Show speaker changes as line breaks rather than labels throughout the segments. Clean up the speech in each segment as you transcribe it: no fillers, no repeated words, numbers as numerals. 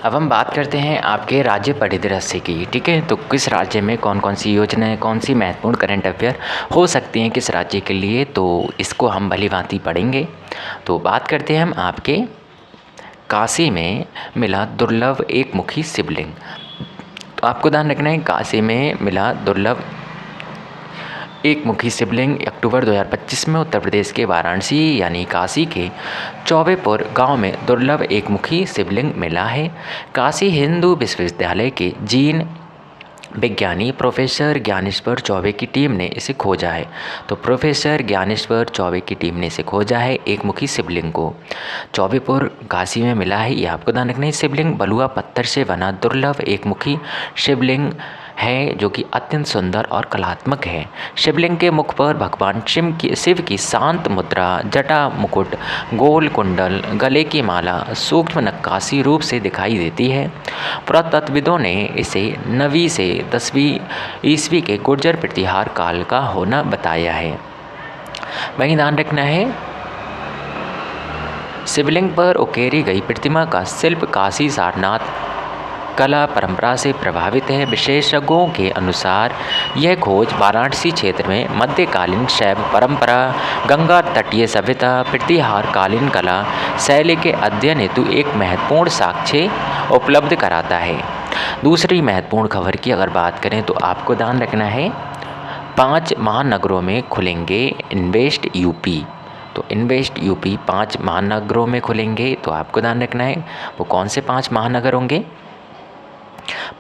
अब हम बात करते हैं आपके राज्य परिदृश्य की। ठीक है, तो किस राज्य में कौन कौन सी योजनाएं, कौन सी महत्वपूर्ण करंट अफेयर हो सकती हैं किस राज्य के लिए, तो इसको हम भलीभांति पढ़ेंगे। तो बात करते हैं हम आपके काशी में मिला दुर्लभ एक मुखी शिवलिंग। तो आपको ध्यान रखना है, काशी में मिला दुर्लभ एक मुखी शिवलिंग अक्टूबर 2025 में उत्तर प्रदेश के वाराणसी यानी काशी के चौबेपुर गांव में दुर्लभ एक मुखी शिवलिंग मिला है। काशी हिंदू विश्वविद्यालय के जीन विज्ञानी प्रोफेसर ज्ञानेश्वर चौबे की टीम ने इसे खोजा है। तो प्रोफेसर ज्ञानेश्वर चौबे की टीम ने इसे खोजा है एक मुखी शिवलिंग को। चौबेपुर काशी में मिला है, ये आपको ध्यान रखना है। शिवलिंग बलुआ पत्थर से बना दुर्लभ एक मुखी शिवलिंग है जो कि अत्यंत सुंदर और कलात्मक है। शिवलिंग के मुख पर भगवान शिव की शांत मुद्रा, जटा मुकुट, गोल कुंडल, गले की माला सूक्ष्म नक्काशी रूप से दिखाई देती है। पुरातत्वविदों ने इसे 9वीं से 10वीं ईस्वी के गुर्जर प्रतिहार काल का होना बताया है। वहीं ध्यान रखना है, शिवलिंग पर उकेरी गई प्रतिमा का शिल्प काशी सारनाथ कला परंपरा से प्रभावित है। विशेषज्ञों के अनुसार यह खोज वाराणसी क्षेत्र में मध्यकालीन शैव परंपरा, गंगा तटीय सभ्यता, प्रतिहार कालीन कला शैली के अध्ययन हेतु एक महत्वपूर्ण साक्ष्य उपलब्ध कराता है। दूसरी महत्वपूर्ण खबर की अगर बात करें तो आपको ध्यान रखना है, 5 महानगरों में खुलेंगे इन्वेस्ट यूपी। तो इन्वेस्ट यूपी 5 महानगरों में खुलेंगे। तो आपको ध्यान रखना है वो कौन से 5 महानगर होंगे।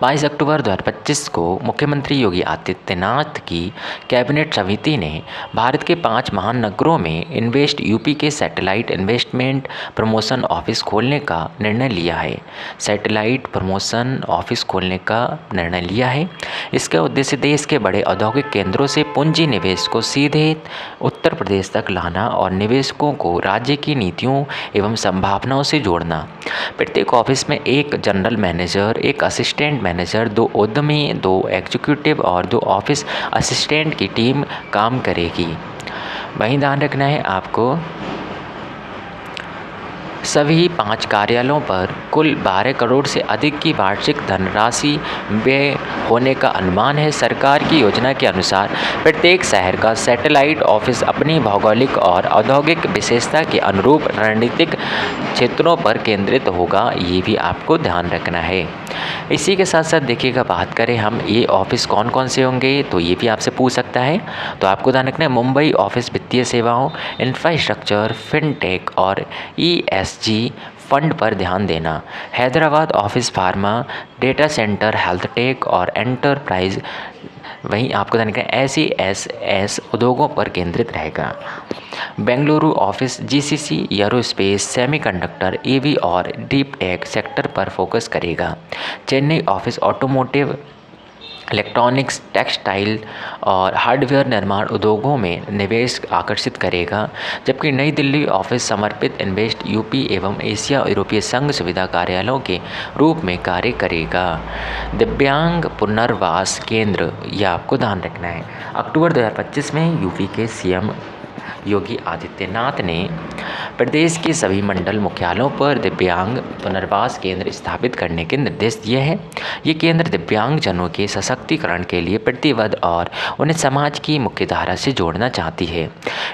22 अक्टूबर 2025 को मुख्यमंत्री योगी आदित्यनाथ की कैबिनेट समिति ने भारत के 5 महानगरों में इन्वेस्ट यूपी के सैटेलाइट इन्वेस्टमेंट प्रमोशन ऑफिस खोलने का निर्णय लिया है। सैटेलाइट प्रमोशन ऑफिस खोलने का निर्णय लिया है। इसका उद्देश्य देश के बड़े औद्योगिक केंद्रों से पूंजी निवेश को सीधे उत्तर प्रदेश तक लाना और निवेशकों को राज्य की नीतियों एवं संभावनाओं से जोड़ना। प्रत्येक ऑफिस में एक जनरल मैनेजर, एक असिस्टेंट मैनेजर, 2 उद्यमी, 2 एग्जीक्यूटिव और 2 ऑफिस असिस्टेंट की टीम काम करेगी। वहीं ध्यान रखना है आपको, सभी 5 कार्यालयों पर कुल 12 करोड़ से अधिक की वार्षिक धनराशि व्यय होने का अनुमान है। सरकार की योजना के अनुसार प्रत्येक शहर का सैटेलाइट ऑफिस अपनी भौगोलिक और औद्योगिक विशेषता के अनुरूप रणनीतिक क्षेत्रों पर केंद्रित होगा, ये भी आपको ध्यान रखना है। इसी के साथ साथ देखिएगा, बात करें हम ये ऑफिस कौन कौन से होंगे, तो ये भी आपसे पूछ सकता है। तो आपको ध्यान रखना है, मुंबई ऑफिस वित्तीय सेवाओं, इंफ्रास्ट्रक्चर, फिनटेक और ESG फंड पर ध्यान देना। Hyderabad office pharma, data centre, health take और एंटरप्राइज, वहीं आपको ध्यान रखना है SESS उद्योगों पर केंद्रित रहेगा। Bengaluru office GCC, aerospace, semiconductor, EV और डीप टेक सेक्टर पर फोकस करेगा। Chennai office automotive, electronics, textile और हार्डवेयर निर्माण उद्योगों में निवेश आकर्षित करेगा। जबकि नई दिल्ली ऑफिस समर्पित इन्वेस्ट यूपी एवं एशिया यूरोपीय संघ सुविधा कार्यालयों के रूप में कार्य करेगा। दिव्यांग पुनर्वास केंद्र, यह आपको ध्यान रखना है। अक्टूबर 2025 में यूपी के CM योगी आदित्यनाथ ने प्रदेश के सभी मंडल मुख्यालयों पर दिव्यांग पुनर्वास केंद्र स्थापित करने के निर्देश दिए हैं। ये केंद्र दिव्यांगजनों के सशक्तिकरण के लिए प्रतिबद्ध और उन्हें समाज की मुख्यधारा से जोड़ना चाहती है।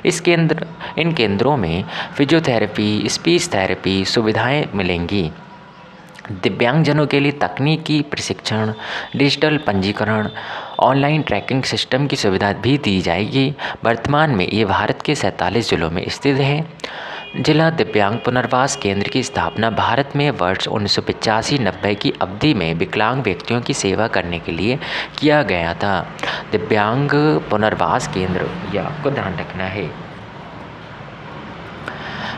इन केंद्रों में फिजियोथेरेपी, स्पीच थेरेपी सुविधाएं मिलेंगी। दिव्यांगजनों के लिए तकनीकी प्रशिक्षण, डिजिटल पंजीकरण, ऑनलाइन ट्रैकिंग सिस्टम की सुविधा भी दी जाएगी। वर्तमान में ये भारत के 47 जिलों में स्थित है। जिला दिव्यांग पुनर्वास केंद्र की स्थापना भारत में वर्ष 1985-90 की अवधि में विकलांग व्यक्तियों की सेवा करने के लिए किया गया था। दिव्यांग पुनर्वास केंद्र, यह आपको ध्यान रखना है।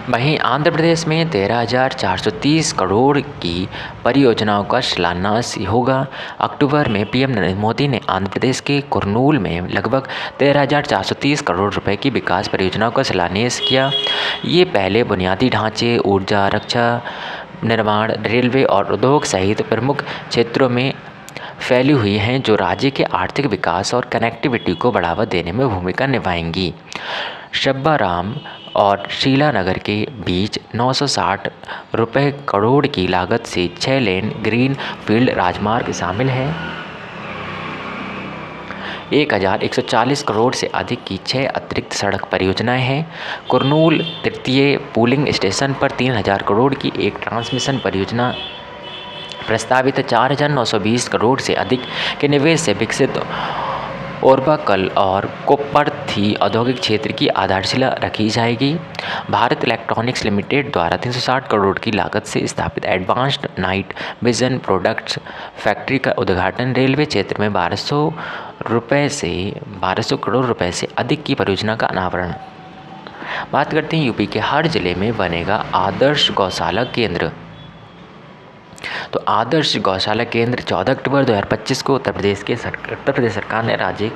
वहीं आंध्र प्रदेश में 13,430 करोड़ की परियोजनाओं का शिलान्यास होगा। अक्टूबर में PM नरेंद्र मोदी ने आंध्र प्रदेश के कुर्नूल में लगभग 13,430 करोड़ रुपए की विकास परियोजनाओं का शिलान्यास किया। ये पहले बुनियादी ढांचे, ऊर्जा, रक्षा, निर्माण, रेलवे और उद्योग सहित प्रमुख क्षेत्रों में फैली हुई हैं जो राज्य के आर्थिक विकास और कनेक्टिविटी को बढ़ावा देने में भूमिका निभाएंगी। शब्बाराम और शीलानगर के बीच 960 रुपये करोड़ की लागत से 6 लेन ग्रीन फील्ड राजमार्ग शामिल है। 1140 करोड़ से अधिक की 6 अतिरिक्त सड़क परियोजनाएं हैं। कुरनूल तृतीय पूलिंग स्टेशन पर 3000 करोड़ की एक ट्रांसमिशन परियोजना प्रस्तावित है। 4920 करोड़ से अधिक के निवेश से विकसित ओरबाकल और कोप्परथी औद्योगिक क्षेत्र की आधारशिला रखी जाएगी। भारत इलेक्ट्रॉनिक्स लिमिटेड द्वारा 360 करोड़ की लागत से स्थापित advanced night vision products factory का उद्घाटन। रेलवे क्षेत्र में 1200 करोड़ रुपए से अधिक की परियोजना का अनावरण। बात करते हैं यूपी के हर जिले में बनेगा आदर्श गौशाला केंद्र। तो आदर्श गौशाला केंद्र 14 अक्टूबर 2025 को उत्तर प्रदेश सरकार ने राज्य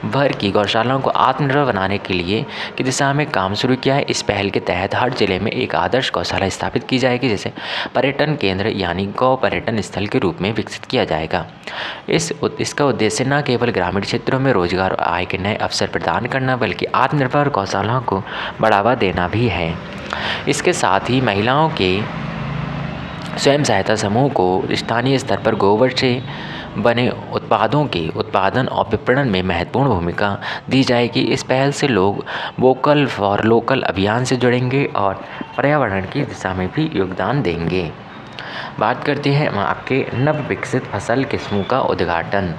भर की गौशालाओं को आत्मनिर्भर बनाने के लिए की दिशा में काम शुरू किया है। इस पहल के तहत हर जिले में एक आदर्श गौशाला स्थापित की जाएगी, जिसे पर्यटन केंद्र यानी गौ पर्यटन स्थल के रूप में विकसित किया जाएगा। इसका उद्देश्य न केवल ग्रामीण क्षेत्रों में रोजगार और आय के नए अवसर प्रदान करना, बल्कि आत्मनिर्भर गौशालाओं को बढ़ावा देना भी है। इसके साथ ही महिलाओं के स्वयं सहायता समूह को स्थानीय स्तर पर गोबर से बने उत्पादों के उत्पादन और विपणन में महत्वपूर्ण भूमिका दी जाएगी। इस पहल से लोग वोकल फॉर लोकल अभियान से जुड़ेंगे और पर्यावरण की दिशा में भी योगदान देंगे। बात करते हैं आपके नव विकसित फसल किस्मों का उद्घाटन।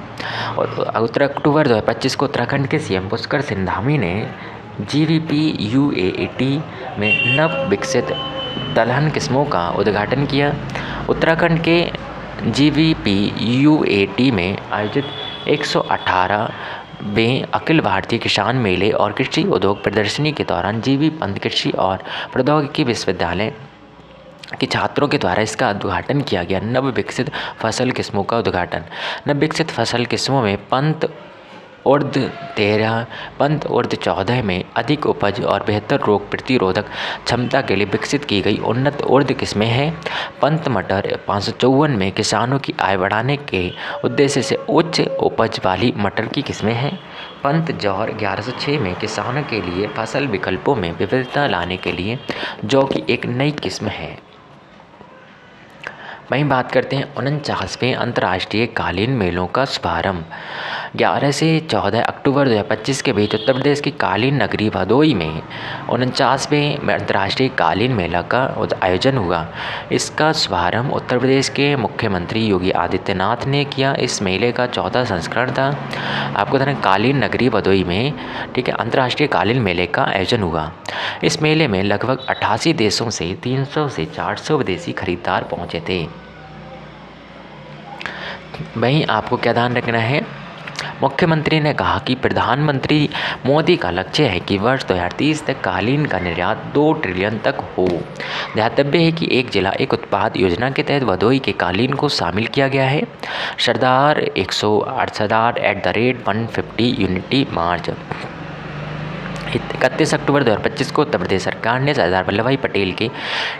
और 18 अक्टूबर 2025 को उत्तराखंड के सीएम पुष्कर सिंह धामी ने GVP-UAT में नव विकसित दलहन किस्मों का उद्घाटन किया। उत्तराखंड के GVP-UAT में आयोजित 118वें अखिल भारतीय किसान मेले और कृषि उद्योग प्रदर्शनी के दौरान GV पंत कृषि और प्रौद्योगिकी विश्वविद्यालय के छात्रों के द्वारा इसका उद्घाटन किया गया। नव विकसित फसल किस्मों का उद्घाटन। नव विकसित फसल किस्मों में पंत उर्द 13, पंत उर्द 14 में अधिक उपज और बेहतर रोग प्रतिरोधक क्षमता के लिए विकसित की गई उन्नत उर्द किस्में हैं। पंत मटर 554 में किसानों की आय बढ़ाने के उद्देश्य से उच्च उपज वाली मटर की किस्में हैं। पंत जौहर 1106 में किसानों के लिए फसल विकल्पों में विविधता लाने के लिए जौ की एक नई किस्म है। वहीं बात करते हैं 49वें अंतर्राष्ट्रीय कालीन मेलों का शुभारंभ। 11 से 14 अक्टूबर 2025 के बीच उत्तर प्रदेश की कालीन नगरी भदोई में 49वें अंतर्राष्ट्रीय कालीन मेला का आयोजन हुआ। इसका शुभारंभ उत्तर प्रदेश के मुख्यमंत्री योगी आदित्यनाथ ने किया। इस मेले का 14वां संस्करण था। आपको बता दें कालीन नगरी भदोई में अंतर्राष्ट्रीय कालीन मेले का आयोजन हुआ। इस मेले में लगभग 88 देशों से 300 से 400 विदेशी खरीदार पहुंचे थे। वहीं आपको क्या ध्यान रखना है, मुख्यमंत्री ने कहा कि प्रधानमंत्री मोदी का लक्ष्य है कि वर्ष 2030 तक कालीन का निर्यात 2 ट्रिलियन तक हो। ध्यातव्य है कि एक जिला एक उत्पाद योजना के तहत भदोई के कालीन को शामिल किया गया है। सरदार 150 यूनिटी मार्च। 31 अक्टूबर 2025 को उत्तर प्रदेश सरकार ने सरदार वल्लभ भाई पटेल की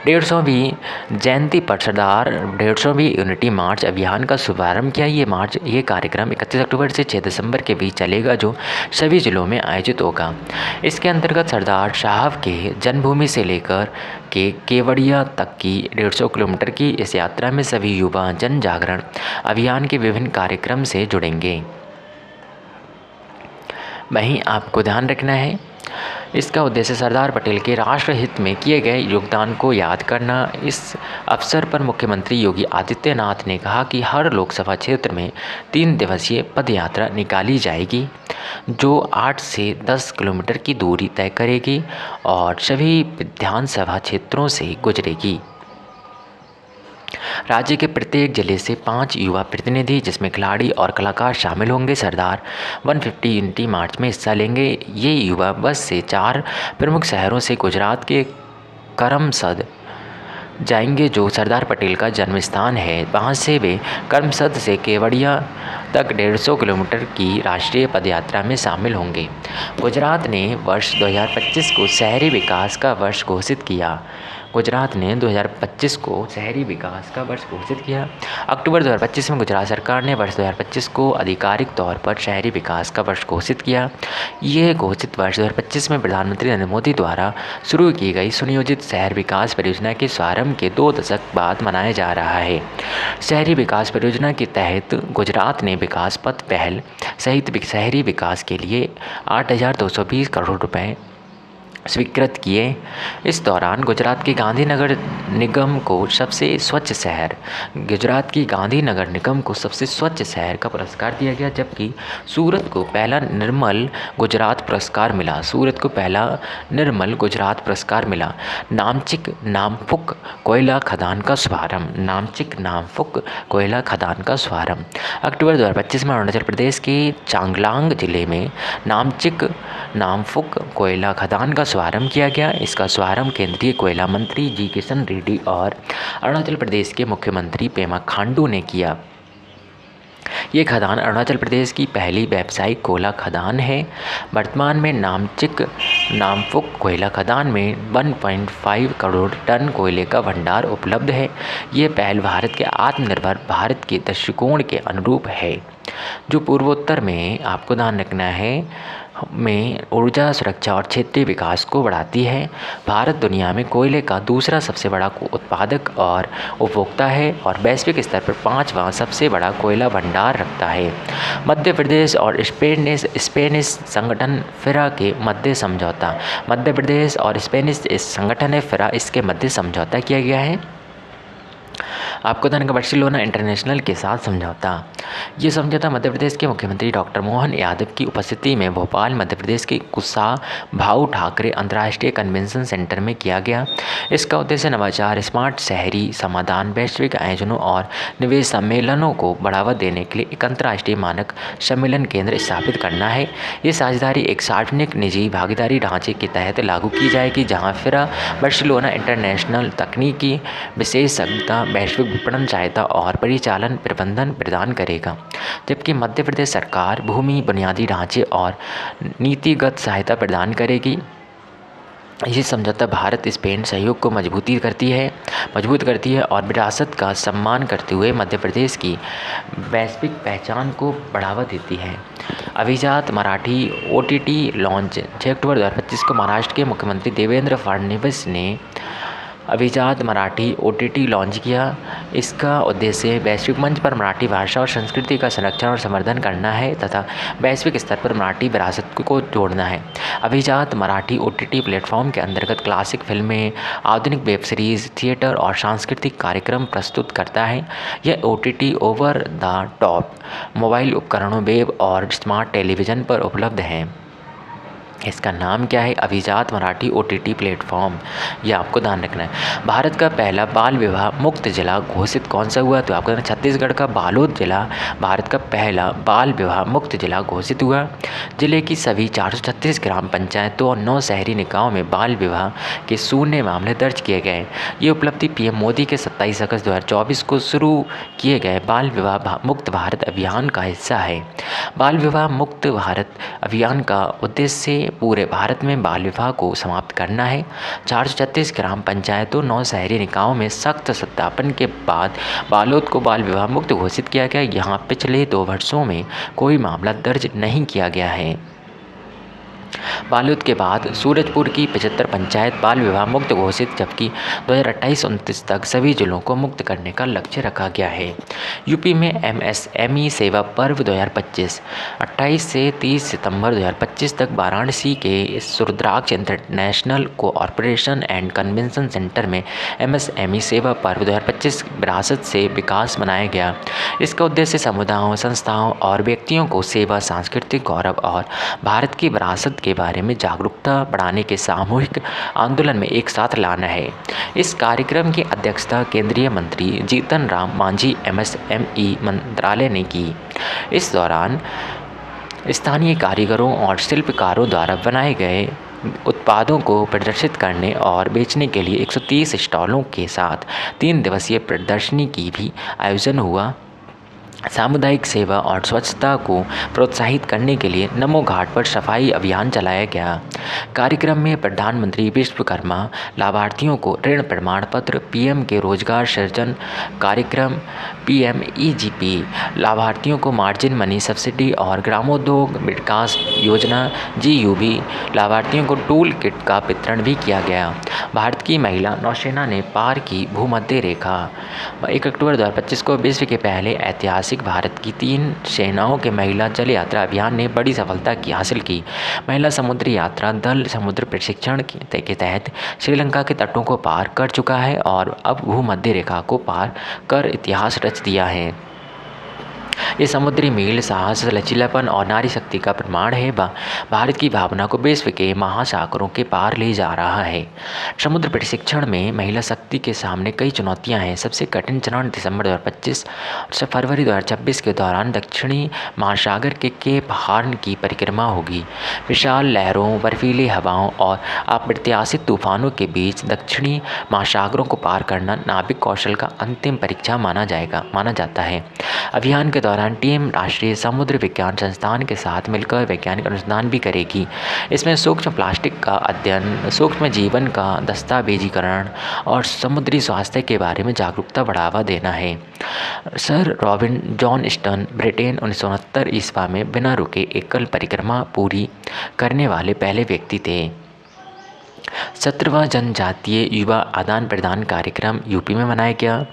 150वीं जयंती पर सरदार 150वीं यूनिटी मार्च अभियान का शुभारंभ किया। ये कार्यक्रम 31 अक्टूबर से 6 दिसंबर के बीच चलेगा, जो सभी जिलों में आयोजित होगा। इसके अंतर्गत सरदार साहब के जन्मभूमि से लेकर के केवड़िया तक की 150 किलोमीटर की इस यात्रा में सभी युवा जन जागरण अभियान के विभिन्न कार्यक्रम से जुड़ेंगे। वहीं आपको ध्यान रखना है, इसका उद्देश्य सरदार पटेल के राष्ट्र हित में किए गए योगदान को याद करना। इस अवसर पर मुख्यमंत्री योगी आदित्यनाथ ने कहा कि हर लोकसभा क्षेत्र में 3 दिवसीय पदयात्रा निकाली जाएगी, जो 8 से 10 किलोमीटर की दूरी तय करेगी और सभी विधानसभा क्षेत्रों से गुजरेगी। राज्य के प्रत्येक जिले से 5 युवा प्रतिनिधि, जिसमें खिलाड़ी और कलाकार शामिल होंगे, सरदार 150 यूनिटी मार्च में हिस्सा लेंगे। ये युवा बस से 4 प्रमुख शहरों से गुजरात के करमसद जाएंगे, जो सरदार पटेल का जन्म स्थान है। वहाँ से वे करमसद से केवड़िया तक 150 किलोमीटर की राष्ट्रीय पदयात्रा में शामिल होंगे। गुजरात ने वर्ष 2025 को शहरी विकास का वर्ष घोषित किया। गुजरात ने 2025 को शहरी विकास का वर्ष घोषित किया। अक्टूबर 2025 में गुजरात सरकार ने वर्ष 2025 को आधिकारिक तौर पर शहरी विकास का वर्ष घोषित किया। यह घोषित वर्ष 2025 में प्रधानमंत्री नरेंद्र मोदी द्वारा शुरू की गई सुनियोजित शहर विकास परियोजना के प्रारंभ के 2 दशक बाद मनाया जा रहा है। शहरी विकास परियोजना के तहत गुजरात ने विकास पथ पहल सहित शहरी विकास के लिए 8,220 करोड़ रुपए स्वीकृत किए। इस दौरान गुजरात के गांधीनगर निगम को सबसे स्वच्छ शहर का पुरस्कार दिया गया, जबकि सूरत को पहला निर्मल गुजरात पुरस्कार मिला। नामचिक नामफुक कोयला खदान का शुभारंभ अक्टूबर 2025 में अरुणाचल प्रदेश के चांगलांग जिले में नामचिक नामफुक कोयला खदान का शुभारंभ किया गया। इसका शुभारंभ केंद्रीय कोयला मंत्री जी किशन रेड्डी और अरुणाचल प्रदेश के मुख्यमंत्री पेमा खांडू ने किया। ये खदान अरुणाचल प्रदेश की पहली व्यावसायिक कोयला खदान है। वर्तमान में नामचिक नामफुक कोयला खदान में 1.5 करोड़ टन कोयले का भंडार उपलब्ध है। ये पहल भारत के आत्मनिर्भर भारत के दृष्टिकोण के अनुरूप है, जो पूर्वोत्तर में आपको ध्यान रखना है में ऊर्जा सुरक्षा और क्षेत्रीय विकास को बढ़ाती है। भारत दुनिया में कोयले का दूसरा सबसे बड़ा उत्पादक और उपभोक्ता है और वैश्विक स्तर पर 5वां सबसे बड़ा कोयला भंडार रखता है। मध्य प्रदेश और स्पेनिश संगठन फिरा के मध्य समझौता किया गया है। आपको ध्यान का बार्सिलोना इंटरनेशनल के साथ समझौता। ये समझौता मध्य प्रदेश के मुख्यमंत्री डॉक्टर मोहन यादव की उपस्थिति में भोपाल मध्य प्रदेश के कुशाभाऊ ठाकरे अंतर्राष्ट्रीय कन्वेंशन सेंटर में किया गया। इसका उद्देश्य नवाचार, स्मार्ट शहरी समाधान, वैश्विक आयोजनों और निवेश सम्मेलनों को बढ़ावा देने के लिए एक अंतर्राष्ट्रीय मानक सम्मेलन केंद्र स्थापित करना है। ये साझेदारी एक सार्वजनिक निजी भागीदारी ढांचे के तहत लागू की जाएगी, जहाँ फिरा बार्सिलोना इंटरनेशनल तकनीकी विशेषज्ञता, वैश्विक विपणन सहायता और परिचालन प्रबंधन प्रदान करेगा, जबकि मध्य प्रदेश सरकार भूमि, बुनियादी ढांचे और नीतिगत सहायता प्रदान करेगी। ये समझौता भारत स्पेन सहयोग को मजबूत करती है और विरासत का सम्मान करते हुए मध्य प्रदेश की वैश्विक पहचान को बढ़ावा देती है। अभिजात मराठी OTT लॉन्च 6 अक्टूबर 2025 को महाराष्ट्र के मुख्यमंत्री देवेंद्र फडणवीस ने अभिजात मराठी OTT लॉन्च किया। इसका उद्देश्य वैश्विक मंच पर मराठी भाषा और संस्कृति का संरक्षण और संवर्धन करना है तथा वैश्विक स्तर पर मराठी विरासत को जोड़ना है। अभिजात मराठी OTT प्लेटफॉर्म के अंतर्गत क्लासिक फिल्में, आधुनिक वेब सीरीज़, थिएटर और सांस्कृतिक कार्यक्रम प्रस्तुत करता है। यह OTT over the top mobile उपकरणों, वेब और स्मार्ट टेलीविज़न पर उपलब्ध है। इसका नाम क्या है? अभिजात मराठी OTT प्लेटफॉर्म। ये आपको ध्यान रखना है। भारत का पहला बाल विवाह मुक्त जिला घोषित कौन सा हुआ? तो आपको छत्तीसगढ़ का बालोद जिला भारत का पहला बाल विवाह मुक्त जिला घोषित हुआ। जिले की सभी 436 ग्राम पंचायतों और 9 शहरी निकायों में बाल विवाह के शून्य मामले दर्ज किए गए। ये उपलब्धि PM मोदी के 27 अगस्त 2024 को शुरू किए गए बाल विवाह मुक्त भारत अभियान का हिस्सा है। बाल विवाह मुक्त भारत अभियान का उद्देश्य पूरे भारत में बाल विवाह को समाप्त करना है। 436 ग्राम पंचायतों, 9 शहरी निकायों में सख्त सत्यापन के बाद बालोद को बाल विवाह मुक्त घोषित किया गया। यहाँ पिछले 2 वर्षों में कोई मामला दर्ज नहीं किया गया है। बालोद के बाद सूरजपुर की 75 पंचायत बाल विवाह मुक्त घोषित, जबकि 2028-29 तक सभी जिलों को मुक्त करने का लक्ष्य रखा गया है। यूपी में MSME सेवा पर्व 2025 28 से 30 सितंबर 2025 तक वाराणसी के Rudraksh International Cooperation and Convention Centre में MSME सेवा पर्व 2025 विरासत से विकास मनाया गया। इसका उद्देश्य समुदायों, संस्थाओं और व्यक्तियों को सेवा, सांस्कृतिक गौरव और भारत की विरासत के बारे में जागरूकता बढ़ाने के सामूहिक आंदोलन में एक साथ लाना है। इस कार्यक्रम की अध्यक्षता केंद्रीय मंत्री जीतन राम मांझी MSME मंत्रालय ने की। इस दौरान स्थानीय कारीगरों और शिल्पकारों द्वारा बनाए गए उत्पादों को प्रदर्शित करने और बेचने के लिए 130 स्टॉलों के साथ 3 दिवसीय प्रदर्शनी की भी आयोजन हुआ। सामुदायिक सेवा और स्वच्छता को प्रोत्साहित करने के लिए नमो घाट पर सफाई अभियान चलाया गया। कार्यक्रम में प्रधानमंत्री विश्वकर्मा लाभार्थियों को ऋण प्रमाण पत्र, पीएम के रोजगार सृजन कार्यक्रम पीएमईजीपी लाभार्थियों को मार्जिन मनी सब्सिडी और ग्रामोद्योग विकास योजना जीयूबी लाभार्थियों को टूल किट का वितरण भी किया गया। भारत की महिला नौसेना ने पार की भूमध्य रेखा। 1 अक्टूबर 2025 को विश्व के पहले ऐतिहासिक भारत की 3 सेनाओं के महिला जल यात्रा अभियान ने बड़ी सफलता हासिल की। महिला समुद्री यात्रा दल समुद्र प्रशिक्षण के तहत श्रीलंका के तटों को पार कर चुका है और अब भूमध्य रेखा को पार कर इतिहास रच दिया है। ये समुद्री मील साहस, लचीलापन और नारी शक्ति का प्रमाण है। भारत की भावना को विश्व के महासागरों के पार ले जा रहा है। समुद्र प्रशिक्षण में महिला शक्ति के सामने कई चुनौतियां हैं। सबसे कठिन चरण दिसंबर 2025 से फरवरी 2026 के दौरान दक्षिणी महासागर के केप हॉर्न की परिक्रमा होगी। विशाल लहरों, बर्फीली हवाओं और अप्रत्याशित तूफानों के बीच दक्षिणी महासागरों को पार करना नाविक कौशल का अंतिम परीक्षा माना जाता है। अभियान के दौरान टीम राष्ट्रीय समुद्र विज्ञान संस्थान के साथ मिलकर वैज्ञानिक अनुसंधान भी करेगी। इसमें सूक्ष्म प्लास्टिक का अध्ययन, सूक्ष्म जीवन का दस्तावेजीकरण और समुद्री स्वास्थ्य के बारे में जागरूकता बढ़ावा देना है। सर रॉबिन जॉनस्टन ब्रिटेन 1969 ईस्वी में बिना रुके एकल परिक्रमा पूरी करने वाले पहले व्यक्ति थे। 17वां जनजातीय युवा आदान प्रदान कार्यक्रम यूपी में मनाया गया।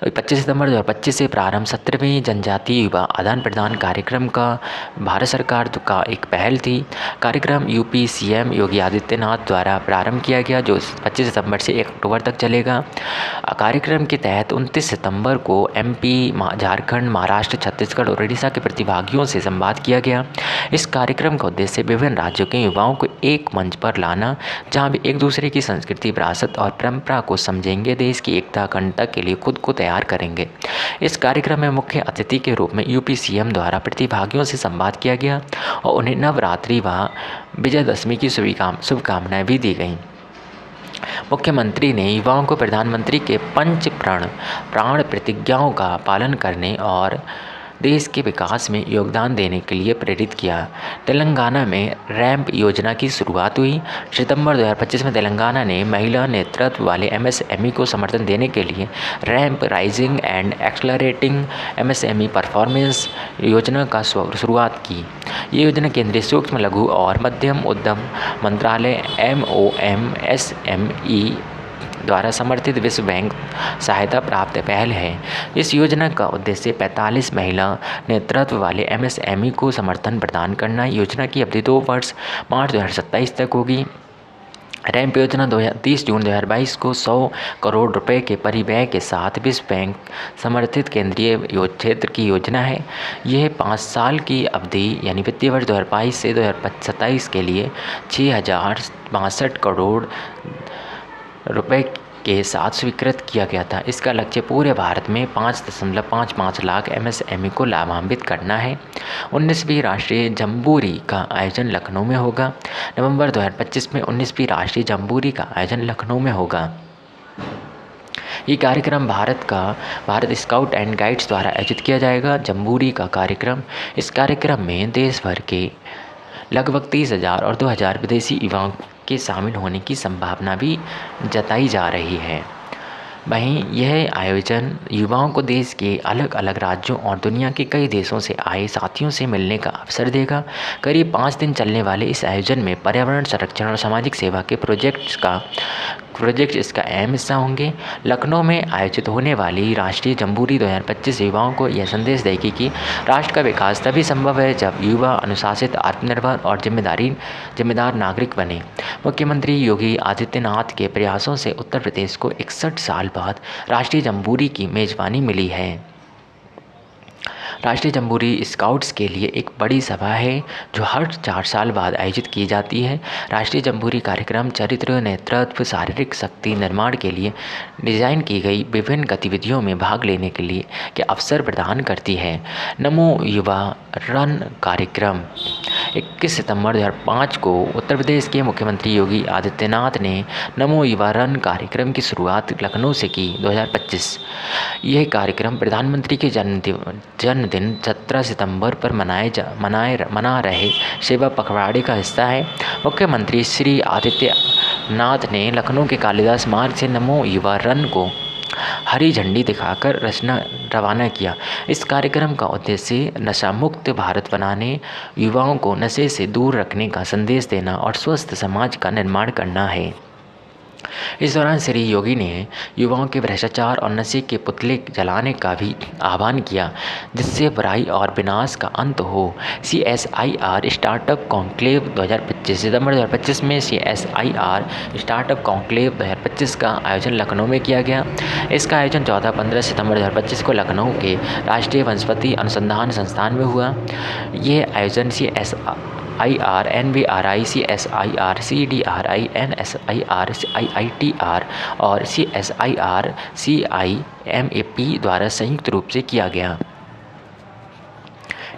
25 सितंबर 2025 से प्रारंभ 17वें जनजातीय युवा आदान प्रदान कार्यक्रम का भारत सरकार का एक पहल थी। कार्यक्रम यूपी सीएम योगी आदित्यनाथ द्वारा प्रारंभ किया गया, जो 25 सितंबर से 1 अक्टूबर तक चलेगा। कार्यक्रम के तहत 29 सितंबर को एमपी, झारखंड, महाराष्ट्र, छत्तीसगढ़ और उड़ीसा के प्रतिभागियों से संवाद किया गया। इस कार्यक्रम का उद्देश्य विभिन्न राज्यों के युवाओं को एक मंच पर लाना, जहां भी एक दूसरे की संस्कृति, विरासत और परंपरा को समझेंगे, देश की एकता अखंडता के लिए खुद को तैयार करेंगे। इस कार्यक्रम में मुख्य अतिथि के रूप में यूपी सीएम द्वारा प्रतिभागियों से संवाद किया गया और उन्हें नवरात्रि व विजयदशमी की शुभकामनाएं भी दी गईं। मुख्यमंत्री ने युवाओं को प्रधानमंत्री के पंच प्राण प्रतिज्ञाओं का पालन करने और देश के विकास में योगदान देने के लिए प्रेरित किया। तेलंगाना में रैंप योजना की शुरुआत हुई। सितंबर 2025 में तेलंगाना ने महिला नेतृत्व वाले एमएसएमई को समर्थन देने के लिए ramp rising and accelerating MSME performance योजना का शुरुआत की। ये योजना केंद्रीय सूक्ष्म, लघु और मध्यम उद्यम मंत्रालय MoMSME द्वारा समर्थित विश्व बैंक सहायता प्राप्त पहल है। इस योजना का उद्देश्य 45 महिला नेतृत्व वाले एमएसएमई को समर्थन प्रदान करना। योजना की अवधि 2 वर्ष मार्च 2027 तक होगी। रैंप योजना 30 जून 2022 को 100 करोड़ रुपए के परिव्यय के साथ विश्व बैंक समर्थित केंद्रीय क्षेत्र की योजना है। यह 5 साल की अवधि यानी वित्तीय वर्ष 2022 से 2027 के लिए 6062 करोड़ रुपए के साथ स्वीकृत किया गया था। इसका लक्ष्य पूरे भारत में 5.55 लाख एमएसएमई को लाभान्वित करना है। 19वीं राष्ट्रीय जम्बूरी का आयोजन लखनऊ में होगा। नवंबर 2025 में 19वीं राष्ट्रीय जम्बूरी का आयोजन लखनऊ में होगा। ये कार्यक्रम भारत स्काउट एंड गाइड्स द्वारा आयोजित किया जाएगा। जम्बूरी का कार्यक्रम, इस कार्यक्रम में देश भर के लगभग 30,000 और 2,000 विदेशी युवाओं के शामिल होने की संभावना भी जताई जा रही है। वहीं यह आयोजन युवाओं को देश के अलग अलग राज्यों और दुनिया के कई देशों से आए साथियों से मिलने का अवसर देगा। करीब 5 दिन चलने वाले इस आयोजन में पर्यावरण संरक्षण और सामाजिक सेवा के प्रोजेक्ट इसका अहम हिस्सा होंगे। लखनऊ में आयोजित होने वाली राष्ट्रीय जम्बूरी 2025 युवाओं को यह संदेश देगी कि राष्ट्र का विकास तभी संभव है जब युवा अनुशासित, आत्मनिर्भर और जिम्मेदार नागरिक बने। मुख्यमंत्री योगी आदित्यनाथ के प्रयासों से उत्तर प्रदेश को 61 साल बाद राष्ट्रीय जम्बूरी की मेजबानी मिली है। राष्ट्रीय जम्बूरी स्काउट्स के लिए एक बड़ी सभा है जो हर 4 साल बाद आयोजित की जाती है। राष्ट्रीय जम्बूरी कार्यक्रम चरित्र, नेतृत्व, शारीरिक शक्ति निर्माण के लिए डिज़ाइन की गई विभिन्न गतिविधियों में भाग लेने के अवसर प्रदान करती है। नमो युवा रन कार्यक्रम, 21 सितंबर 2005 को उत्तर प्रदेश के मुख्यमंत्री योगी आदित्यनाथ ने नमो युवा रन कार्यक्रम की शुरुआत लखनऊ से की। 2025 यह कार्यक्रम प्रधानमंत्री के जन्मदिन 17 सितंबर पर मना रहे सेवा पखवाड़े का हिस्सा है। मुख्यमंत्री श्री आदित्यनाथ ने लखनऊ के कालिदास मार्ग से नमो युवा रन को हरी झंडी दिखाकर रवाना किया। इस कार्यक्रम का उद्देश्य नशा मुक्त भारत बनाने, युवाओं को नशे से दूर रखने का संदेश देना और स्वस्थ समाज का निर्माण करना है। इस दौरान श्री योगी ने युवाओं के भ्रष्टाचार और नशे के पुतले जलाने का भी आह्वान किया, जिससे बुराई और विनाश का अंत हो। CSIR स्टार्टअप कॉन्क्लेव 2025 सितंबर 2025 में CSIR स्टार्टअप कॉन्क्लेव 2025 का आयोजन लखनऊ में किया गया। इसका आयोजन 14-15 सितंबर 2025 को लखनऊ के राष्ट्रीय वनस्पति अनुसंधान संस्थान में हुआ। यह आयोजन CSIR NVRI CSIR CDRI NSIR IITR और CSIR CIMAP द्वारा संयुक्त रूप से किया गया।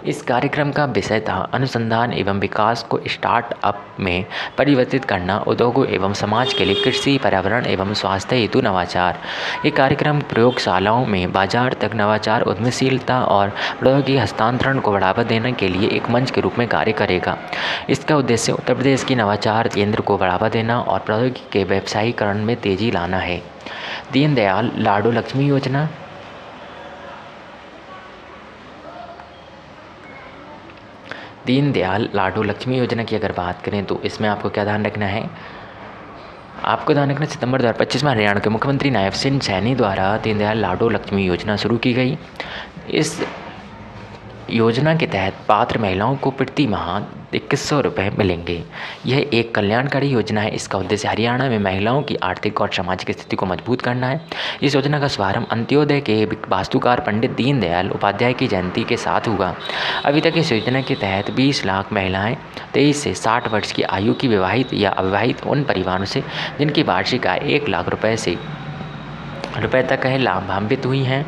इस कार्यक्रम का विषय था अनुसंधान एवं विकास को स्टार्टअप में परिवर्तित करना, उद्योगों एवं समाज के लिए कृषि, पर्यावरण एवं स्वास्थ्य हेतु नवाचार। ये कार्यक्रम प्रयोगशालाओं में बाजार तक नवाचार, उद्यमशीलता और प्रौद्योगिकी हस्तांतरण को बढ़ावा देने के लिए एक मंच के रूप में कार्य करेगा। इसका उद्देश्य उत्तर प्रदेश की नवाचार केंद्र को बढ़ावा देना और प्रौद्योगिकी के व्यावसायीकरण में तेजी लाना है। दीनदयाल लाडो लक्ष्मी योजना। दीनदयाल लाडो लक्ष्मी योजना की अगर बात करें तो इसमें आपको क्या ध्यान रखना है? आपको ध्यान रखना सितंबर 2025 में हरियाणा के मुख्यमंत्री नायब सिंह सैनी द्वारा दीनदयाल लाडो लक्ष्मी योजना शुरू की गई। इस योजना के तहत पात्र महिलाओं को प्रति माह 2100 रुपये मिलेंगे। यह एक कल्याणकारी योजना है। इसका उद्देश्य हरियाणा में महिलाओं की आर्थिक और सामाजिक स्थिति को मजबूत करना है। इस योजना का शुभारंभ अंत्योदय के वास्तुकार पंडित दीनदयाल उपाध्याय की जयंती के साथ हुआ। अभी तक इस योजना के तहत 20 लाख महिलाएं 23 से 60 वर्ष की आयु की विवाहित या अविवाहित उन परिवारों से जिनकी वार्षिक आय 1 लाख रुपए तक है लाभान्वित हुई हैं।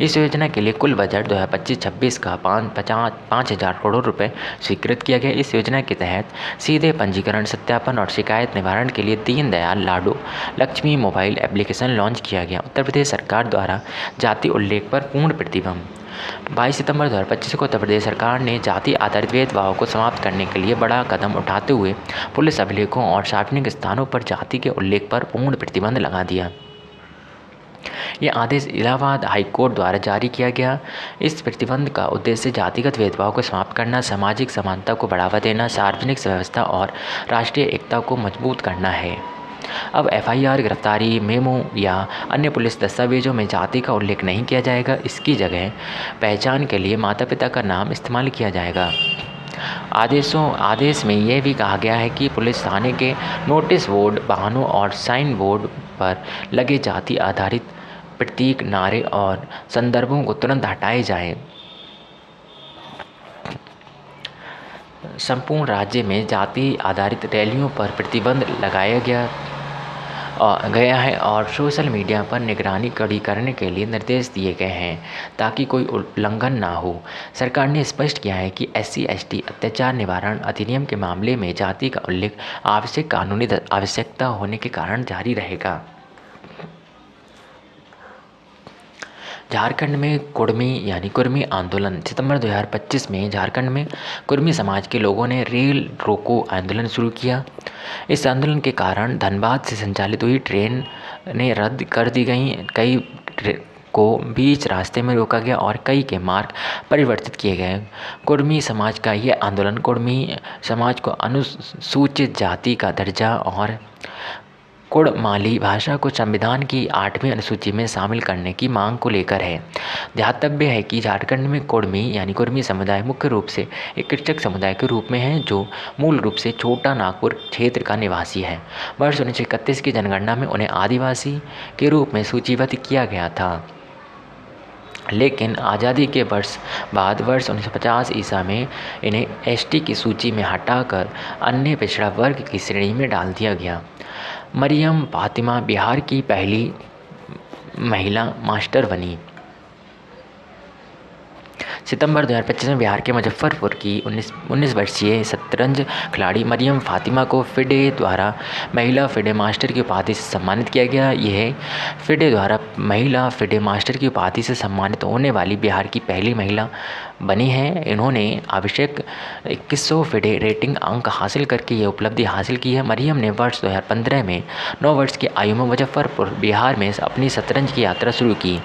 इस योजना के लिए कुल बजट 2025-26 का 5,000 करोड़ रुपए स्वीकृत किया गया। इस योजना के तहत सीधे पंजीकरण, सत्यापन और शिकायत निवारण के लिए दीनदयाल लाडो लक्ष्मी मोबाइल एप्लीकेशन लॉन्च किया गया। उत्तर प्रदेश सरकार द्वारा जाति उल्लेख पर पूर्ण प्रतिबंध। 22 सितंबर 2025 को उत्तर प्रदेश सरकार ने जाति आधारित भेदभाव को समाप्त करने के लिए बड़ा कदम उठाते हुए पुलिस अभिलेखों और सार्वजनिक स्थानों पर जाति के उल्लेख पर पूर्ण प्रतिबंध लगा दिया। यह आदेश इलाहाबाद हाई कोर्ट द्वारा जारी किया गया। इस प्रतिबंध का उद्देश्य जातिगत भेदभाव को समाप्त करना, सामाजिक समानता को बढ़ावा देना, सार्वजनिक व्यवस्था और राष्ट्रीय एकता को मजबूत करना है। अब FIR, गिरफ्तारी मेमो या अन्य पुलिस दस्तावेजों में जाति का उल्लेख नहीं किया जाएगा। इसकी जगह पहचान के लिए माता पिता का नाम इस्तेमाल किया जाएगा। आदेश में यह भी कहा गया है कि पुलिस थाने के नोटिस बोर्ड, वाहनों और साइन बोर्ड पर लगे जाति आधारित प्रतीक, नारे और संदर्भों को तुरंत हटाए जाएं। संपूर्ण राज्य में जाति आधारित रैलियों पर प्रतिबंध लगाया गया है और सोशल मीडिया पर निगरानी कड़ी करने के लिए निर्देश दिए गए हैं ताकि कोई उल्लंघन ना हो। सरकार ने स्पष्ट किया है कि SC/ST अत्याचार निवारण अधिनियम के मामले में जाति का उल्लेख आवश्यक कानूनी आवश्यकता होने के कारण जारी रहेगा। झारखंड में कुर्मी आंदोलन। सितंबर 2025 में झारखंड में कुर्मी समाज के लोगों ने रेल रोको आंदोलन शुरू किया। इस आंदोलन के कारण धनबाद से संचालित हुई ट्रेन ने रद्द कर दी गई, कई को बीच रास्ते में रोका गया और कई के मार्ग परिवर्तित किए गए। कुर्मी समाज का यह आंदोलन कुर्मी समाज को अनुसूचित जाति का दर्जा और कुड़माली भाषा को संविधान की 8वीं अनुसूची में शामिल करने की मांग को लेकर है। ध्यातव्य है कि झारखंड में कुर्मी समुदाय मुख्य रूप से एक कृषक समुदाय के रूप में है जो मूल रूप से छोटा नागपुर क्षेत्र का निवासी है। वर्ष 1931 की जनगणना में उन्हें आदिवासी के रूप में सूचीबद्ध किया गया था, लेकिन आज़ादी के वर्ष 1950 ईसा में इन्हें ST की सूची में हटाकर अन्य पिछड़ा वर्ग की श्रेणी में डाल दिया गया। मरियम फातिमा बिहार की पहली महिला मास्टर बनी। सितंबर 2025 में बिहार के मुजफ्फरपुर की 19 वर्षीय शतरंज खिलाड़ी मरियम फातिमा को फिडे द्वारा महिला फिडे मास्टर की उपाधि से सम्मानित किया गया। यह फिडे द्वारा महिला फिडे मास्टर की उपाधि से सम्मानित होने वाली बिहार की पहली महिला बनी है। इन्होंने आवश्यक 2100 फिडे रेटिंग अंक हासिल करके ये उपलब्धि हासिल की है। मरियम ने वर्ष 2015 में 9 वर्ष की आयु में मुजफ्फरपुर बिहार में अपनी शतरंज की यात्रा शुरू की।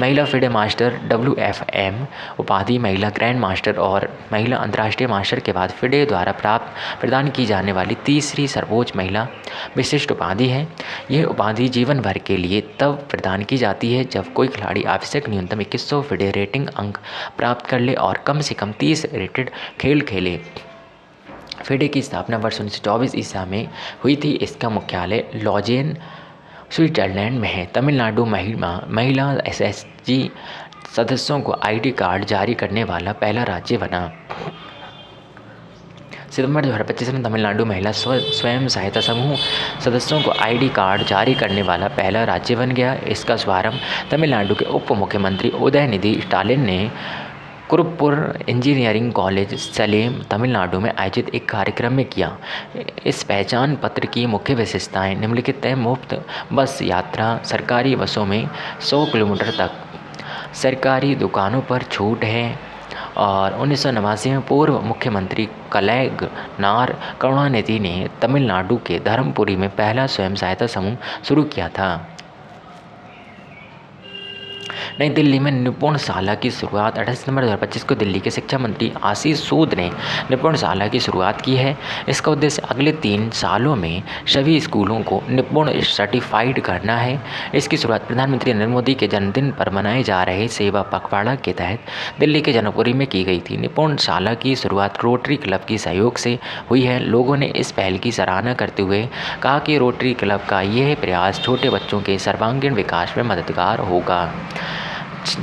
महिला फिडे मास्टर WFM उपाधि महिला ग्रैंड मास्टर और महिला अंतर्राष्ट्रीय मास्टर के बाद फिडे द्वारा प्रदान की जाने वाली तीसरी सर्वोच्च महिला विशिष्ट उपाधि है। यह उपाधि जीवन भर के लिए तब प्रदान की जाती है जब कोई खिलाड़ी आवश्यक न्यूनतम 2100 फिडे रेटिंग अंक प्राप्त कर ले और कम से कम 30 रेटेड खेल खेले। फिडे की स्थापना वर्ष 1924 ईसा में हुई थी। इसका मुख्यालय लॉजेन स्विट्जरलैंड में है। तमिलनाडु महिला SSG सदस्यों को ID कार्ड जारी करने वाला पहला राज्य बना। सितंबर 2025 में तमिलनाडु महिला स्वयं सहायता समूह सदस्यों को ID कार्ड जारी करने वाला पहला राज्य बन गया। इसका शुभारंभ तमिलनाडु के उप मुख्यमंत्री उदयनिधि स्टालिन ने कुरुप्पुर इंजीनियरिंग कॉलेज सलेम तमिलनाडु में आयोजित एक कार्यक्रम में किया। इस पहचान पत्र की मुख्य विशेषताएं निम्नलिखित हैं। मुफ्त बस यात्रा, सरकारी बसों में 100 किलोमीटर तक सरकारी दुकानों पर छूट है और 1989 में पूर्व मुख्यमंत्री कलैगनार करुणानिधि ने तमिलनाडु के धर्मपुरी में पहला स्वयं सहायता समूह शुरू किया था। नई दिल्ली में निपुणशाला की शुरुआत 28 सितंबर 2025 को दिल्ली के शिक्षा मंत्री आशीष सूद ने निपुणशाला की शुरुआत की है। इसका उद्देश्य अगले 3 सालों में सभी स्कूलों को निपुण सर्टिफाइड करना है। इसकी शुरुआत प्रधानमंत्री नरेंद्र मोदी के जन्मदिन पर मनाए जा रहे सेवा पखवाड़ा के तहत दिल्ली के जनकपुरी में की गई थी। निपुणशाला की शुरुआत रोटरी क्लब के सहयोग से हुई है। लोगों ने इस पहल की सराहना करते हुए कहा कि रोटरी क्लब का यह प्रयास छोटे बच्चों के सर्वांगीण विकास में मददगार होगा।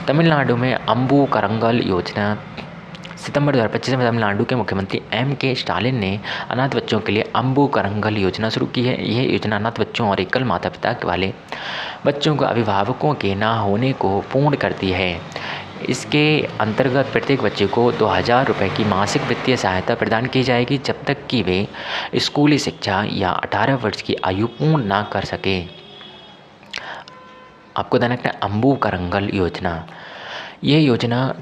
तमिलनाडु में अम्बू करंगल योजना। सितंबर 2025 में तमिलनाडु के मुख्यमंत्री M.K. स्टालिन ने अनाथ बच्चों के लिए अम्बू करंगल योजना शुरू की है। यह योजना अनाथ बच्चों और एकल माता पिता वाले बच्चों को अभिभावकों के ना होने को पूर्ण करती है। इसके अंतर्गत प्रत्येक बच्चे को 2000 रुपये की मासिक वित्तीय सहायता प्रदान की जाएगी जब तक कि वे स्कूली शिक्षा या 18 वर्ष की आयु पूर्ण ना कर सके। आपको ध्यान रखना है अम्बू करंगल योजना। ये योजना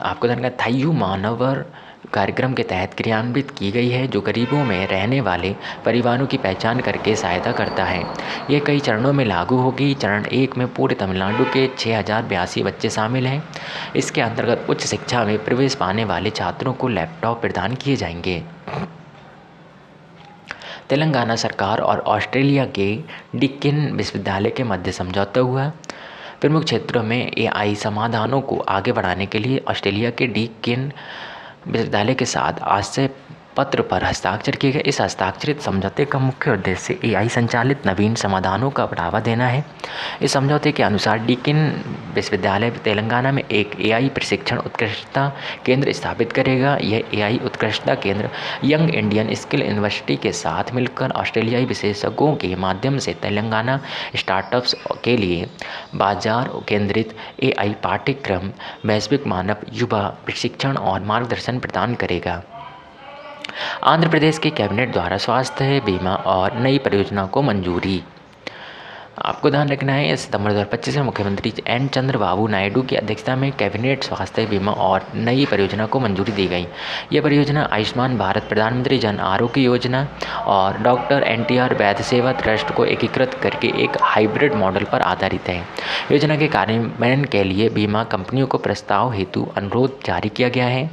आपको ध्यान रखना थायू मानवर कार्यक्रम के तहत क्रियान्वित की गई है जो गरीबों में रहने वाले परिवारों की पहचान करके सहायता करता है। ये कई चरणों में लागू होगी। चरण 1 में पूरे तमिलनाडु के 6082 बच्चे शामिल हैं। इसके अंतर्गत उच्च शिक्षा में प्रवेश पाने वाले छात्रों को लैपटॉप प्रदान किए जाएंगे। तेलंगाना सरकार और ऑस्ट्रेलिया के डिकिन विश्वविद्यालय के मध्य समझौता हुआ। प्रमुख क्षेत्रों में AI समाधानों को आगे बढ़ाने के लिए ऑस्ट्रेलिया के डिकिन विश्वविद्यालय के साथ आशय पत्र पर हस्ताक्षर किए गए। इस हस्ताक्षरित समझौते का मुख्य उद्देश्य AI संचालित नवीन समाधानों का बढ़ावा देना है। इस समझौते के अनुसार डिकिन विश्वविद्यालय तेलंगाना में एक AI प्रशिक्षण उत्कृष्टता केंद्र स्थापित करेगा। यह AI उत्कृष्टता केंद्र यंग इंडियन स्किल यूनिवर्सिटी के साथ मिलकर ऑस्ट्रेलियाई विशेषज्ञों के माध्यम से तेलंगाना स्टार्टअप्स के लिए बाजार केंद्रित AI पाठ्यक्रम, वैश्विक मानव युवा प्रशिक्षण और मार्गदर्शन प्रदान करेगा। आंध्र प्रदेश के कैबिनेट द्वारा स्वास्थ्य बीमा और नई परियोजना को मंजूरी। आपको ध्यान रखना है सितंबर 2025 में मुख्यमंत्री N. चंद्रबाबू नायडू की अध्यक्षता में कैबिनेट स्वास्थ्य बीमा और नई परियोजना को मंजूरी दी गई। यह परियोजना आयुष्मान भारत, प्रधानमंत्री जन आरोग्य योजना और डॉक्टर NTR वैद्य सेवा ट्रस्ट को एकीकृत करके एक हाइब्रिड मॉडल पर आधारित है। योजना के कार्यान्वयन के लिए बीमा कंपनियों को प्रस्ताव हेतु अनुरोध जारी किया गया है।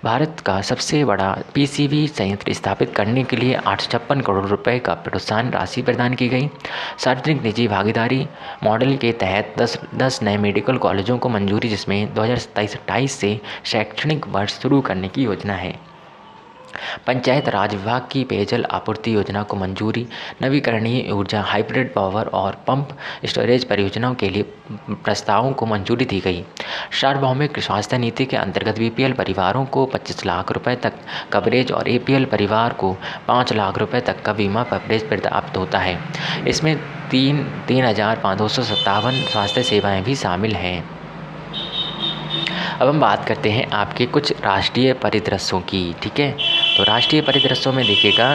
भारत का सबसे बड़ा PCV संयंत्र स्थापित करने के लिए 856 करोड़ रुपए का प्रोत्साहन राशि प्रदान की गई। सार्वजनिक निजी भागीदारी मॉडल के तहत 10 नए मेडिकल कॉलेजों को मंजूरी, जिसमें 2027-28 से शैक्षणिक वर्ष शुरू करने की योजना है। पंचायत राज विभाग की पेयजल आपूर्ति योजना को मंजूरी। नवीकरणीय ऊर्जा, हाइब्रिड पावर और पंप स्टोरेज परियोजनाओं के लिए प्रस्तावों को मंजूरी दी गई। सार्वभौमिक स्वास्थ्य नीति के अंतर्गत BPL परिवारों को 25 लाख रुपए तक कवरेज और APL परिवार को 5 लाख रुपए तक का बीमा कवरेज प्राप्त होता है। इसमें 3,257 स्वास्थ्य सेवाएं भी शामिल हैं। अब हम बात करते हैं आपके कुछ राष्ट्रीय परिदृश्यों की। ठीक है, तो राष्ट्रीय परिदृश्यों में देखिएगा